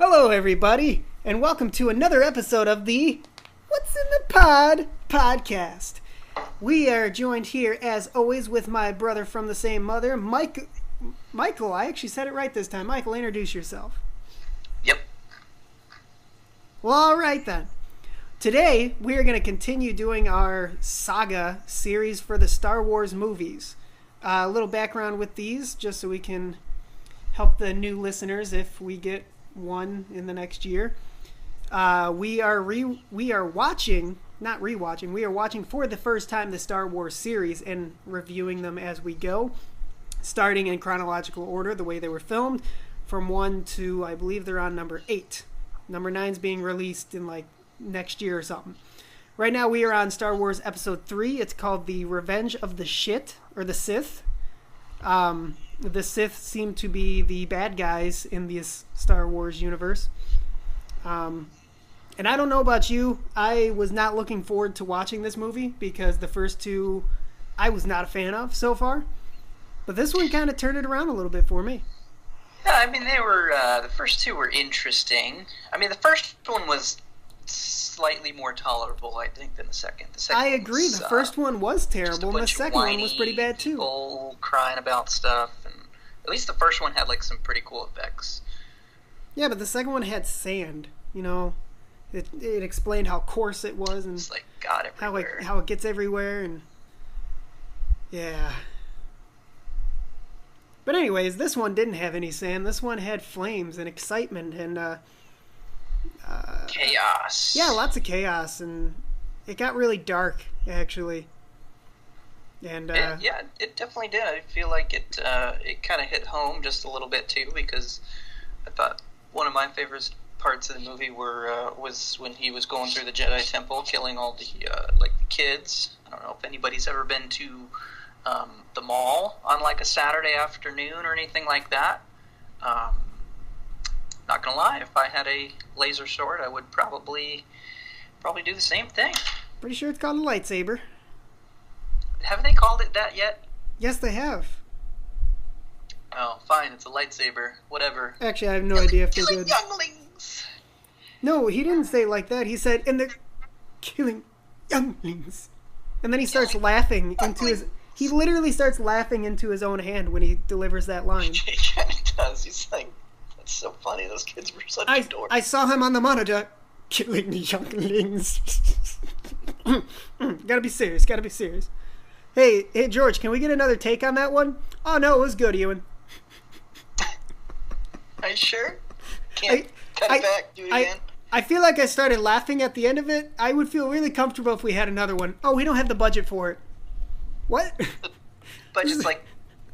Hello, everybody, and welcome to another episode of the What's in the Pod podcast. We are joined here, as always, with my brother from the same mother, Michael. I actually said it right this time. Michael, introduce yourself. Yep. Well, all right then. Today, we are going to continue doing our saga series for the Star Wars movies. A little background with these, just so we can help the new listeners if we get one in the next year. We are watching for the first time the Star Wars series and reviewing them as we go, starting in chronological order, the way they were filmed, from 1 to, I believe they're on number 8. Number 9's being released in like next year or something. Right now we are on Star Wars Episode 3. It's called The Revenge of the Shit, or the Sith. The Sith seem to be the bad guys in this Star Wars universe. And I don't know about you, I was not looking forward to watching this movie because the first two I was not a fan of so far. But this one kind of turned it around a little bit for me. Yeah, I mean, they were, the first two were interesting. I mean, the first one was slightly more tolerable, I think, than the second. I agree, the first one was terrible, and the second one was pretty bad, too. People crying about stuff, and at least the first one had, like, some pretty cool effects. Yeah, but the second one had sand, you know. It explained how coarse it was, and it's like got everywhere. How it gets everywhere, and yeah. But anyways, this one didn't have any sand. This one had flames and excitement and chaos. Yeah, lots of chaos, and it got really dark, actually. And it definitely did. I feel like it kind of hit home just a little bit too, because I thought one of my favorite parts of the movie was when he was going through the Jedi Temple, killing all the the kids. I don't know if anybody's ever been to the mall on like a Saturday afternoon or anything like that. Not gonna lie, if I had a laser sword, I would probably do the same thing. Pretty sure it's called a lightsaber. Haven't they called it that yet? Yes, they have. Oh, fine, it's a lightsaber. Whatever. Actually, I have no idea if they did. Younglings! No, he didn't say it like that. He said, and they're killing younglings. And then he starts laughing into his... He literally starts laughing into his own hand when he delivers that line. He kind of does. He's like, that's so funny. Those kids were such dorks. I saw him on the monitor killing the younglings. Gotta be serious. Hey, George, can we get another take on that one? Oh, no, it was good, Ewan. Are you sure? Can't cut it back, do it again? I feel like I started laughing at the end of it. I would feel really comfortable if we had another one. Oh, we don't have the budget for it. What? Budget's like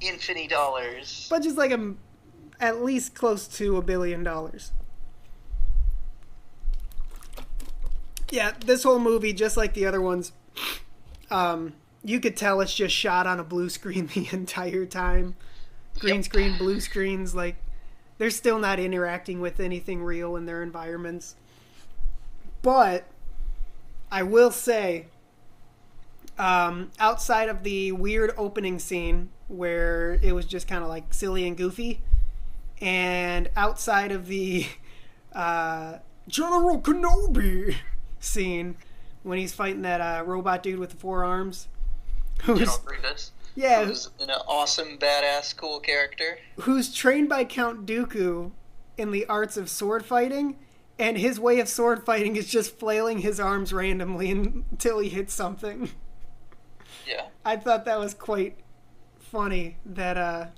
infinity dollars. Budget's like at least close to $1 billion. Yeah, this whole movie, just like the other ones, you could tell it's just shot on a blue screen the entire time. Green screen, blue screens, like, they're still not interacting with anything real in their environments. But I will say, outside of the weird opening scene where it was just kind of like silly and goofy, and outside of the General Kenobi scene when he's fighting that robot dude with the 4 arms, General Grievous. Yeah, who's an awesome, badass, cool character. Who's trained by Count Dooku in the arts of sword fighting, and his way of sword fighting is just flailing his arms randomly until he hits something. Yeah. I thought that was quite funny, that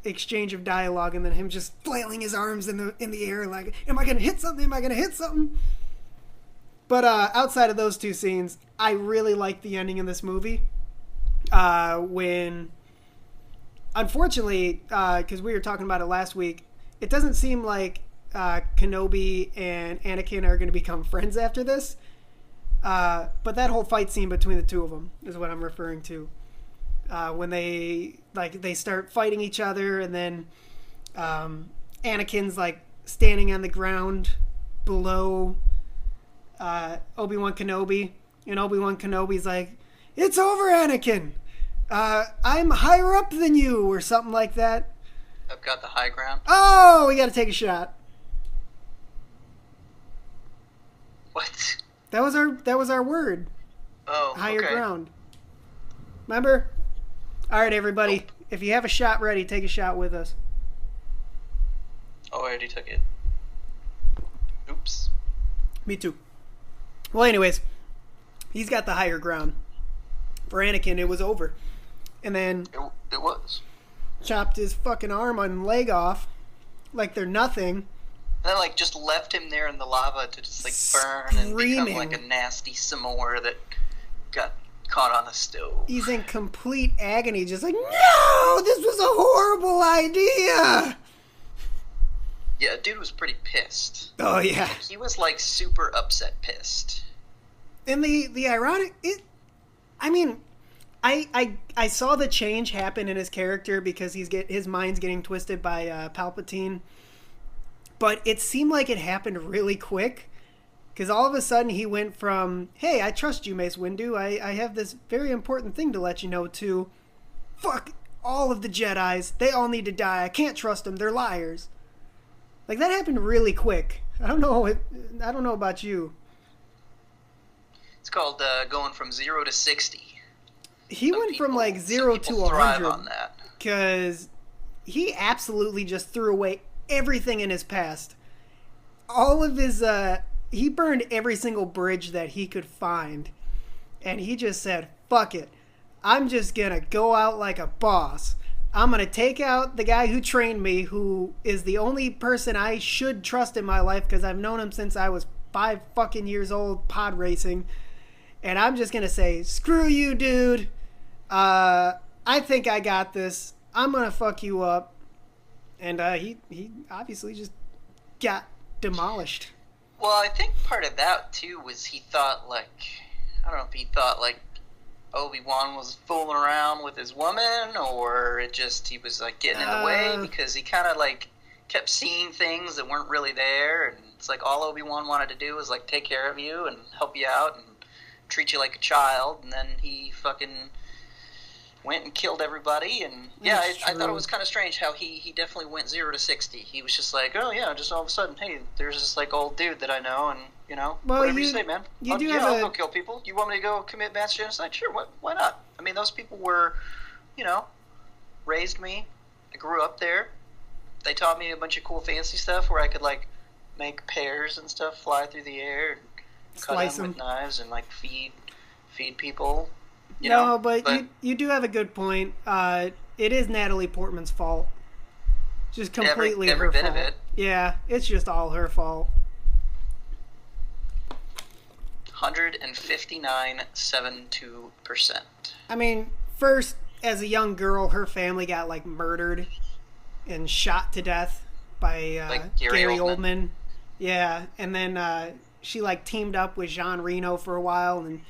exchange of dialogue, and then him just flailing his arms in the air like, am I going to hit something? But outside of those two scenes, I really like the ending in this movie. When, unfortunately, because we were talking about it last week, it doesn't seem like Kenobi and Anakin are going to become friends after this. But that whole fight scene between the two of them is what I'm referring to. When they start fighting each other, and then Anakin's like standing on the ground below Obi-Wan Kenobi, and Obi-Wan Kenobi's like, "It's over, Anakin. I'm higher up than you," or something like that. I've got the high ground. Oh, we got to take a shot. What? That was our word. Oh, Higher okay. ground. Remember? All right, everybody. Nope. If you have a shot ready, take a shot with us. Oh, I already took it. Oops. Me too. Well, anyways, he's got the higher ground. For Anakin, it was over. And then It was. chopped his fucking arm and leg off like they're nothing. And then, like, just left him there in the lava to just, like, burn and become, Screaming. like, a nasty s'more that got caught on the stove. He's in complete agony, just like, no, this was a horrible idea. Yeah, dude was pretty pissed. Oh, yeah. He was, like, super upset pissed. And the ironic, I saw the change happen in his character because his mind's getting twisted by Palpatine. But it seemed like it happened really quick. Because all of a sudden he went from, hey, I trust you, Mace Windu. I have this very important thing to let you know, to, fuck all of the Jedis. They all need to die. I can't trust them. They're liars. Like, that happened really quick. I don't know about you. It's called going from 0 to 60. He went from like 0 to 100 on that. because he absolutely just threw away everything in his past. All of his, he burned every single bridge that he could find. And he just said, fuck it. I'm just gonna go out like a boss. I'm gonna take out the guy who trained me, who is the only person I should trust in my life because I've known him since I was 5 fucking years old pod racing. And I'm just gonna say, screw you, dude. I think I got this. I'm gonna fuck you up. And he obviously just got demolished. Well, I think part of that, too, was he thought, like... I don't know if he thought, like, Obi-Wan was fooling around with his woman, or it just he was, like, getting in the way, because he kind of, like, kept seeing things that weren't really there, and it's like all Obi-Wan wanted to do was, like, take care of you and help you out and treat you like a child, and then he fucking went and killed everybody, and yeah, I thought it was kind of strange how he definitely went 0 to 60. He was just like, oh yeah, just all of a sudden, hey, there's this like old dude that I know, and you know, well, whatever you say, man. I'll go kill people. You want me to go commit mass genocide? Sure, why not? I mean, those people were, you know, raised me. I grew up there. They taught me a bunch of cool fancy stuff where I could like make pears and stuff fly through the air, and cut them with knives, and like feed people. You know, but you do have a good point. It is Natalie Portman's fault. Just completely every her bit fault. of it. Yeah, it's just all her fault. 159.72%. I mean, first, as a young girl, her family got like murdered and shot to death by like Gary Oldman. Yeah, and then she like teamed up with Jean Reno for a while and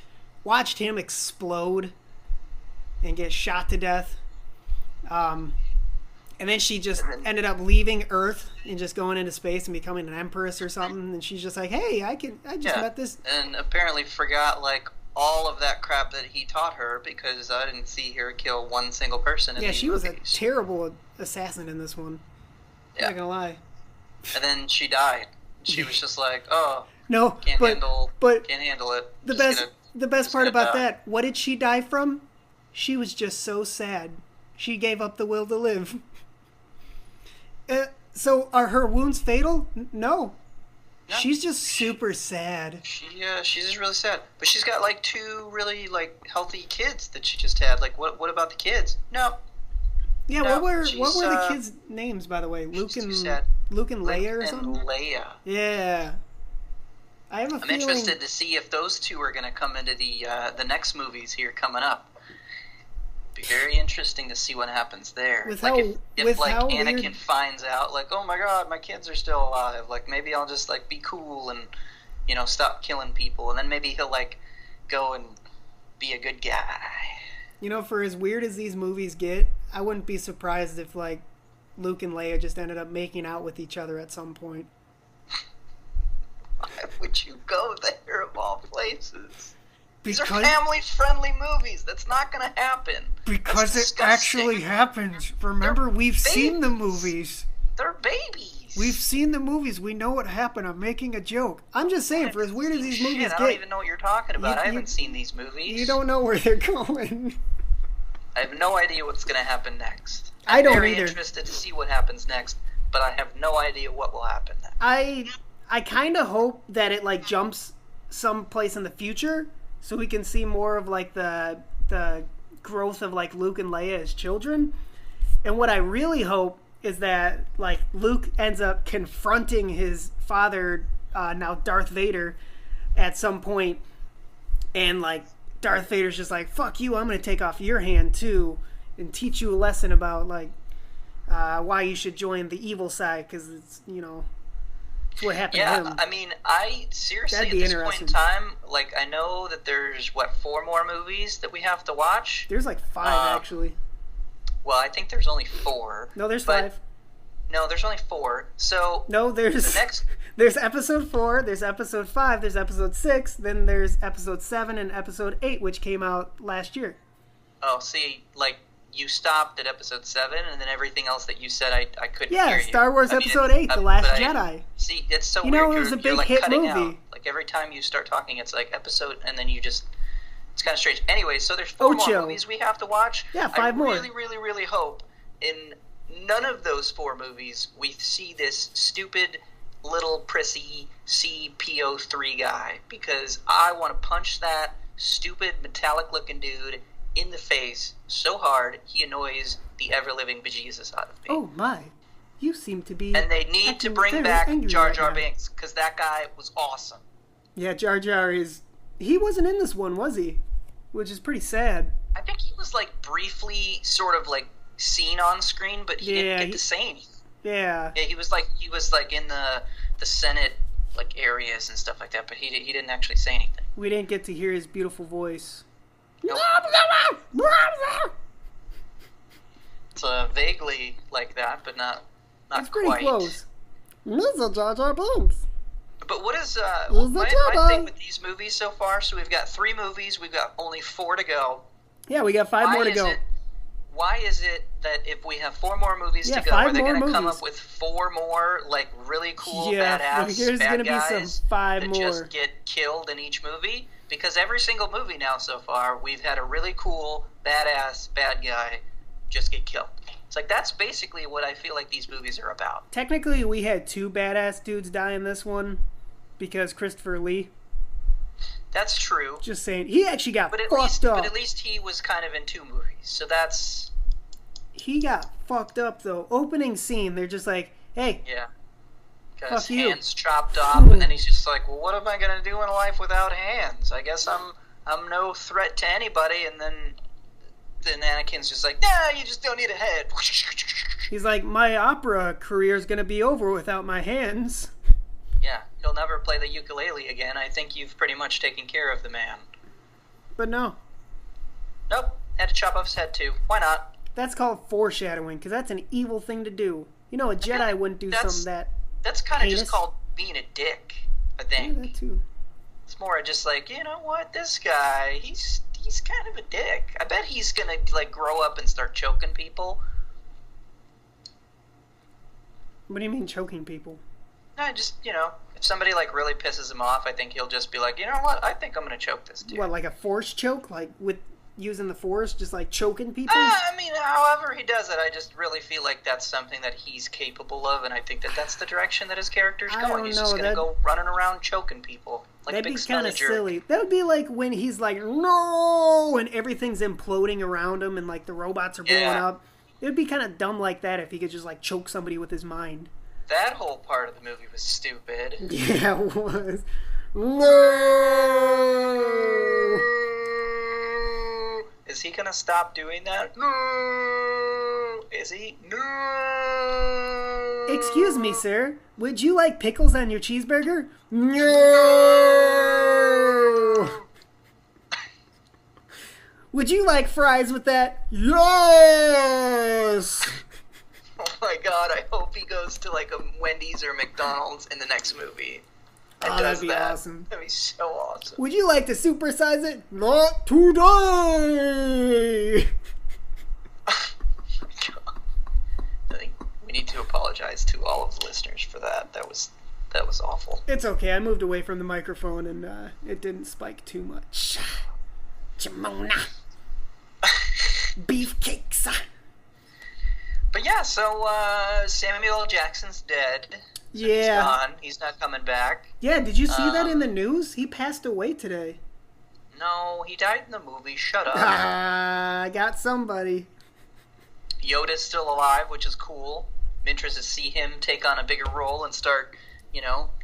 watched him explode and get shot to death. And then she just ended up leaving Earth and just going into space and becoming an empress or something. And she's just like, hey, I just met this. And apparently forgot like all of that crap that he taught her because I didn't see her kill one single person in these she was movies. a terrible assassin in this one. I'm not gonna lie. And then she died. She was just like, oh, no, can't handle it. The best part about that, what did she die from? She was just so sad. She gave up the will to live. So are her wounds fatal? No. She's just super sad. She's just really sad. But she's got like 2 really like healthy kids that she just had. Like what about the kids? No. Yeah, what were the kids' names, by the way? Luke and Leia or something? Leia. Yeah. I'm interested to see if those 2 are going to come into the next movies here coming up. Be very interesting to see what happens there. If Anakin finds out, like, oh my god, my kids are still alive, like maybe I'll just like be cool and stop killing people, and then maybe he'll like go and be a good guy. For as weird as these movies get, I wouldn't be surprised if like Luke and Leia just ended up making out with each other at some point. Why would you go there of all places? These are family-friendly movies. That's not going to happen. Because it actually happens. Remember, we've seen the movies. They're babies. We've seen the movies. We know what happened. I'm making a joke. I'm just saying, for as weird as these movies get... I don't even know what you're talking about. I haven't seen these movies. You don't know where they're going. I have no idea what's going to happen next. I don't either. I'm very interested to see what happens next, but I have no idea what will happen next. I kind of hope that it, like, jumps someplace in the future, so we can see more of, like, the growth of, like, Luke and Leia as children. And what I really hope is that, like, Luke ends up confronting his father, now Darth Vader, at some point, and, like, Darth Vader's just like, fuck you, I'm going to take off your hand, too, and teach you a lesson about, like, why you should join the evil side, because it's, you know... It's what happened to him. I mean, I seriously, at this point in time, like, I know that there's, 4 more movies that we have to watch? There's like 5, actually. Well, I think there's only 4. No, there's 5. No, there's only 4. So, no, there's... The next... There's episode 4, there's episode 5, there's episode 6, then there's episode 7 and episode 8, which came out last year. Oh, see, like... You stopped at episode 7, and then everything else that you said, I couldn't hear you. Yeah, Star Wars episode 8, The Last Jedi. See, it's so weird. You know, it was a big hit movie. Out. Like, every time you start talking, it's like episode, and then you just... It's kind of strange. Anyway, so there's 4 more movies we have to watch. Yeah, 5 more. I really, really, really hope in none of those 4 movies we see this stupid little prissy CPO3 guy, because I want to punch that stupid metallic-looking dude in the face so hard he annoys the ever-living bejesus out of me. Oh my. You seem to be... And they need to bring back Jar Jar Binks, because that guy was awesome. Yeah, Jar Jar is... He wasn't in this one, was he? Which is pretty sad. I think he was, like, briefly sort of, like, seen on screen, but he didn't get to say anything. Yeah. Yeah, he was like in the Senate, like, areas and stuff like that, but he didn't actually say anything. We didn't get to hear his beautiful voice. Nope. It's vaguely like that, but not it's quite. Pretty close. Mr. Jar Jar Binks. But what is my thing with these movies so far? So we've got 3 movies. We've got only 4 to go. Yeah, we got 5 more to go. Why is it that if we have 4 more movies to go, are they going to come up with 4 more, like, really cool, badass there's bad gonna guys be some 5 that more. just get killed in each movie? Because every single movie now so far, we've had a really cool, badass bad guy just get killed. It's like, that's basically what I feel like these movies are about. Technically, we had 2 badass dudes die in this one, because Christopher Lee. That's true. Just saying. He actually got fucked up. But at least he was kind of in 2 movies, so that's... He got fucked up, though. Opening scene, they're just like, hey... Yeah. Got his hands chopped off, and then he's just like, well, what am I going to do in life without hands? I guess I'm no threat to anybody, and then Anakin's just like, nah, you just don't need a head. He's like, my opera career's going to be over without my hands. Yeah, he'll never play the ukulele again. I think you've pretty much taken care of the man. But no. Nope, had to chop off his head too. Why not? That's called foreshadowing, because that's an evil thing to do. You know, a Jedi wouldn't do something that... That's kind of just called being a dick, I think. Yeah, that too. It's more just like, you know what, this guy, he's kind of a dick. I bet he's gonna, like, grow up and start choking people. What do you mean choking people? No, just, you know, if somebody, like, really pisses him off, I think he'll just be like, you know what, I think I'm gonna choke this dude. What, like a force choke? Like, with using the force, just like choking people? I mean, however he does it, I just really feel like that's something that he's capable of, and I think that that's the direction that his character's going. He's just gonna go running around choking people. Like that'd a big be kind of jerk. silly. That would be like when he's like, no, and everything's imploding around him, and like the robots are blowing up. It would be kind of dumb like that if he could just like choke somebody with his mind. That whole part of the movie was stupid. Yeah, it was. No! Is he gonna stop doing that? No! Is he? No! Excuse me, sir. Would you like pickles on your cheeseburger? No! Would you like fries with that? Yes! Oh my god, I hope he goes to like a Wendy's or McDonald's in the next movie. and Oh, does that'd be that. awesome. That'd be so awesome. Would you like to supersize it? Not today! I think we need to apologize to all of the listeners for that. That was awful. It's okay. I moved away from the microphone and it didn't spike too much. Chimona. Beefcakes. But yeah, so Samuel L. Jackson's dead. So Yeah. He's gone. He's not coming back. Yeah, did you see that in the news? He passed away today. No, he died in the movie. Shut up. I got somebody. Yoda's still alive, which is cool. I'm interested to see him take on a bigger role and start,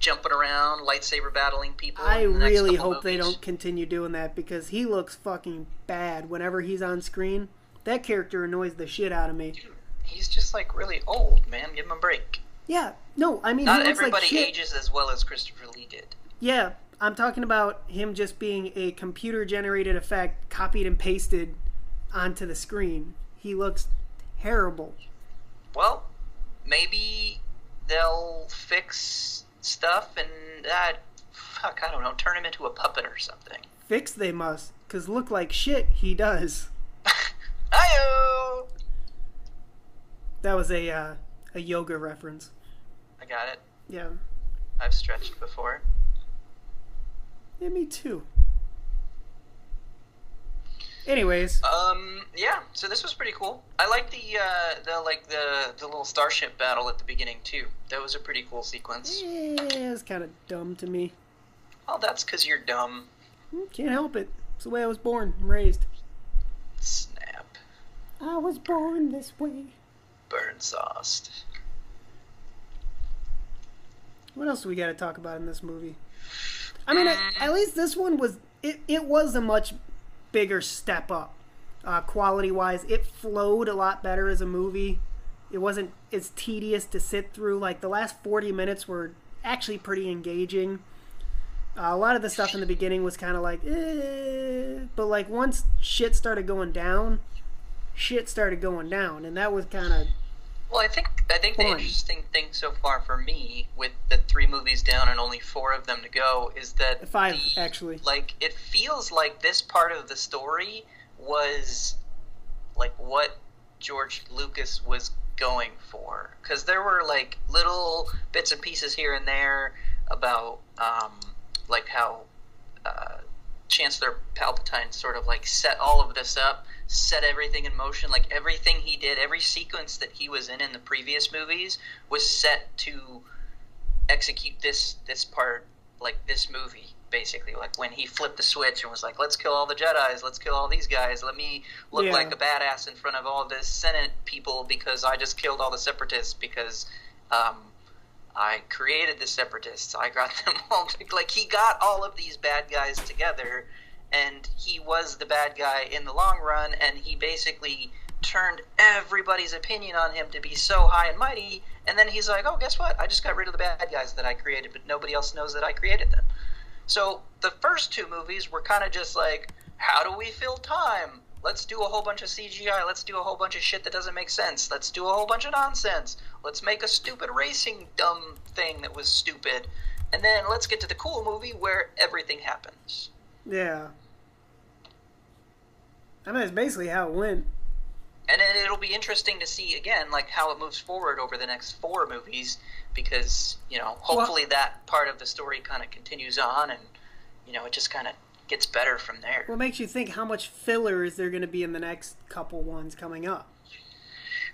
jumping around, lightsaber battling people. I in the next really couple hope they movies. don't continue doing that because he looks fucking bad whenever he's on screen. That character annoys the shit out of me. Dude, he's just like really old, man. Give him a break. Yeah, no, I mean, Not he looks everybody like shit. ages as well as Christopher Lee did. Yeah, I'm talking about him just being a computer-generated effect copied and pasted onto the screen. He looks terrible. Well, maybe they'll fix stuff and I don't know, turn him into a puppet or something. Fix they must, because look like shit he does. Hi-yo! That was a yoga reference. I got it. Yeah. I've stretched before. Yeah, me too. Anyways. Yeah, so this was pretty cool. I like the little starship battle at the beginning too. That was a pretty cool sequence. Yeah, it was kind of dumb to me. Oh, that's because you're dumb. Can't help it. It's the way I was born and raised. Snap. I was born this way. Burn sauced. What else do we got to talk about in this movie? I mean, at least this one was... It was a much bigger step up. Quality-wise, it flowed a lot better as a movie. It wasn't as tedious to sit through. Like, the last 40 minutes were actually pretty engaging. A lot of the stuff in the beginning was kind of like, but like once shit started going down, and that was kind of Well, I think the fun. interesting thing so far for me, with the 3 movies down and only 4 of them to go, is that 5 actually. Like, it feels like this part of the story was like what George Lucas was going for, because there were like little bits and pieces here and there about like how Chancellor Palpatine sort of like set all of this up, set everything in motion. Like everything he did, every sequence that he was in the previous movies was set to execute this part, like this movie, basically. Like when he flipped the switch and was like, let's kill all the Jedis, let's kill all these guys, let me look like a badass in front of all this Senate people because I just killed all the Separatists because I created the Separatists, I got them all. Like, he got all of these bad guys together, and he was the bad guy in the long run, and he basically turned everybody's opinion on him to be so high and mighty, and then he's like, oh, guess what? I just got rid of the bad guys that I created, but nobody else knows that I created them. So the first 2 movies were kind of just like, how do we fill time? Let's do a whole bunch of CGI. Let's do a whole bunch of shit that doesn't make sense. Let's do a whole bunch of nonsense. Let's make a stupid racing dumb thing that was stupid. And then let's get to the cool movie where everything happens. Yeah. I mean, that's basically how it went. And then it'll be interesting to see, again, like how it moves forward over the next 4 movies, because, hopefully that part of the story kind of continues on, and, it just kind of gets better from there. What makes you think how much filler is there going to be in the next couple ones coming up?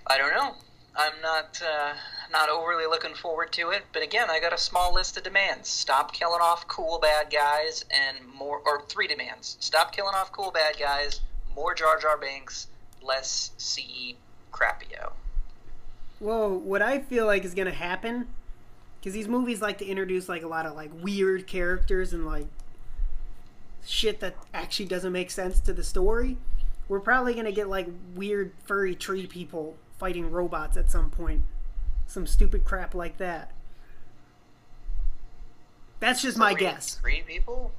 I don't know. I'm not overly looking forward to it, but again, I got a small list of demands. Stop killing off cool bad guys, and more, or 3 demands. Stop killing off cool bad guys, more Jar Jar Binks, less CE Crapio. Well, what I feel like is going to happen, because these movies like to introduce like a lot of like weird characters and like shit that actually doesn't make sense to the story. We're probably going to get like weird furry tree people fighting robots at some point. Some stupid crap like that. That's just my guess. Tree people?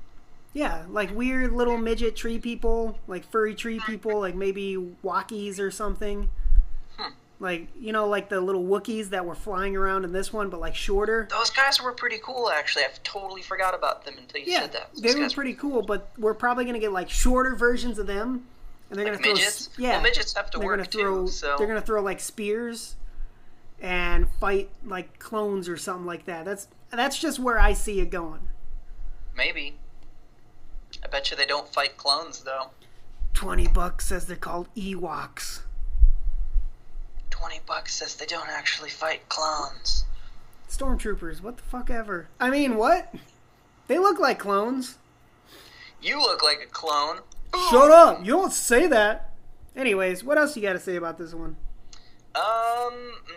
Yeah, like weird little midget tree people, like furry tree people, like maybe Walkies or something. Like, you know, like the little Wookiees that were flying around in this one, but like shorter. Those guys were pretty cool, actually. I totally forgot about them until you said that. They were pretty cool, but we're probably going to get like shorter versions of them. And they're like going to midgets? throw... Yeah. Well, midgets have to work too, so... They're going to throw like spears and fight like clones or something like that. That's just where I see it going. Maybe. I bet you they don't fight clones, though. $20 says they're called Ewoks. $20 says they don't actually fight clones. Stormtroopers, what the fuck ever. I mean, what? They look like clones. You look like a clone. Shut up! You don't say that. Anyways, what else you got to say about this one?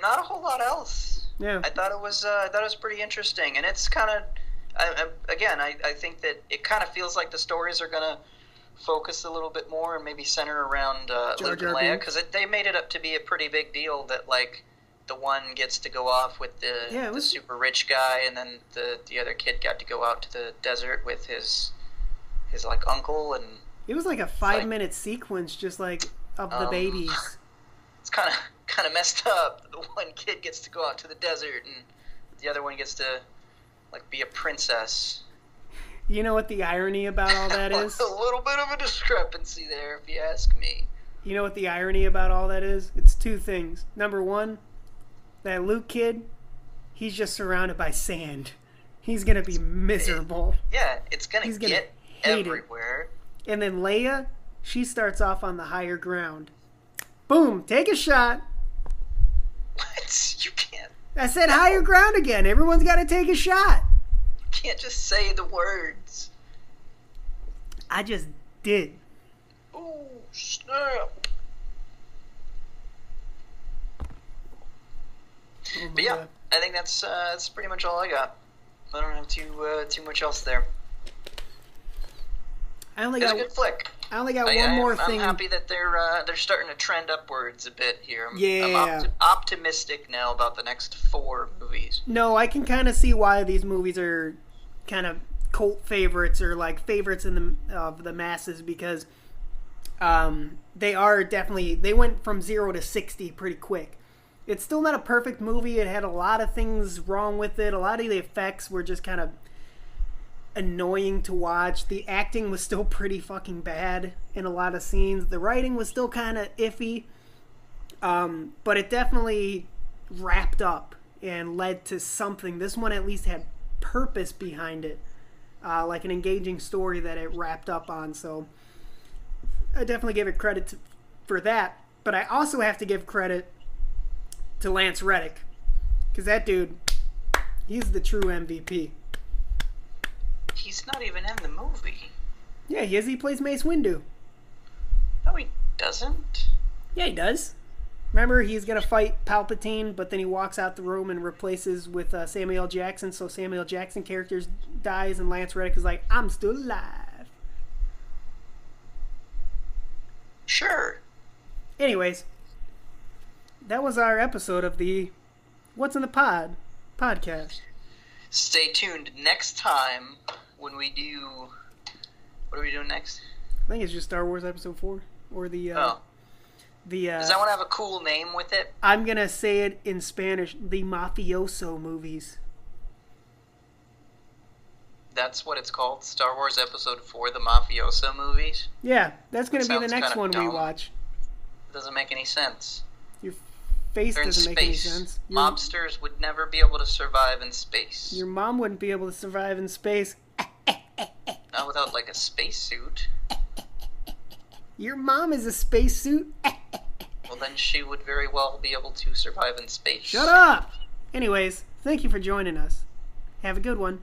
Not a whole lot else. Yeah. I thought it was pretty interesting, and it's kind of, I think that it kind of feels like the stories are gonna focus a little bit more and maybe center around Luke and Leia, because they made it up to be a pretty big deal that like the one gets to go off with the super rich guy, and then the other kid got to go out to the desert with his like uncle, and it was like a 5-minute sequence just like of the babies. It's kind of messed up. The one kid gets to go out to the desert, and the other one gets to like be a princess. You know what the irony about all that is? A little bit of a discrepancy there, if you ask me. You know what the irony about all that is? It's two things. Number one, that Luke kid, he's just surrounded by sand. He's going to be miserable. Yeah, it's going to get everywhere. And then Leia, she starts off on the higher ground. Boom, take a shot. What? You can't. I said higher ground again. Everyone's got to take a shot. Can't just say the words. I just did. Ooh, snap. Oh but yeah, God. I think that's pretty much all I got. I don't have too much else there. It's a good flick. I only got one more thing. I'm happy that they're starting to trend upwards a bit here. Yeah. I'm optimistic now about the next 4 movies. No, I can kind of see why these movies are kind of cult favorites or like favorites of the masses, because they are definitely, they went from 0 to 60 pretty quick. It's still not a perfect movie. It had a lot of things wrong with it. A lot of the effects were just kind of annoying to watch. The acting was still pretty fucking bad in a lot of scenes. The writing was still kind of iffy. But it definitely wrapped up and led to something. This one at least had purpose behind it. Like an engaging story that it wrapped up on. So I definitely give it credit for that. But I also have to give credit to Lance Reddick, because that dude, he's the true MVP. He's not even in the movie. Yeah, he is. He plays Mace Windu. No, he doesn't. Yeah, he does. Remember, he's going to fight Palpatine, but then he walks out the room and replaces with Samuel L. Jackson, so Samuel L. Jackson character dies, and Lance Reddick is like, I'm still alive. Sure. Anyways, that was our episode of the What's in the Pod podcast. Stay tuned next time when we do... What are we doing next? I think it's just Star Wars Episode 4. Or the... Does that one have a cool name with it? I'm going to say it in Spanish. The Mafioso movies. That's what it's called? Star Wars Episode 4, the Mafioso movies? Yeah, that's going to be the next one dumb. we watch. It doesn't make any sense. Your face They're doesn't in make any space. sense. Mobsters would never be able to survive in space. Your mom wouldn't be able to survive in space. Not without, like, a spacesuit. Your mom is a spacesuit. Well, then she would very well be able to survive in space. Shut up! Anyways, thank you for joining us. Have a good one.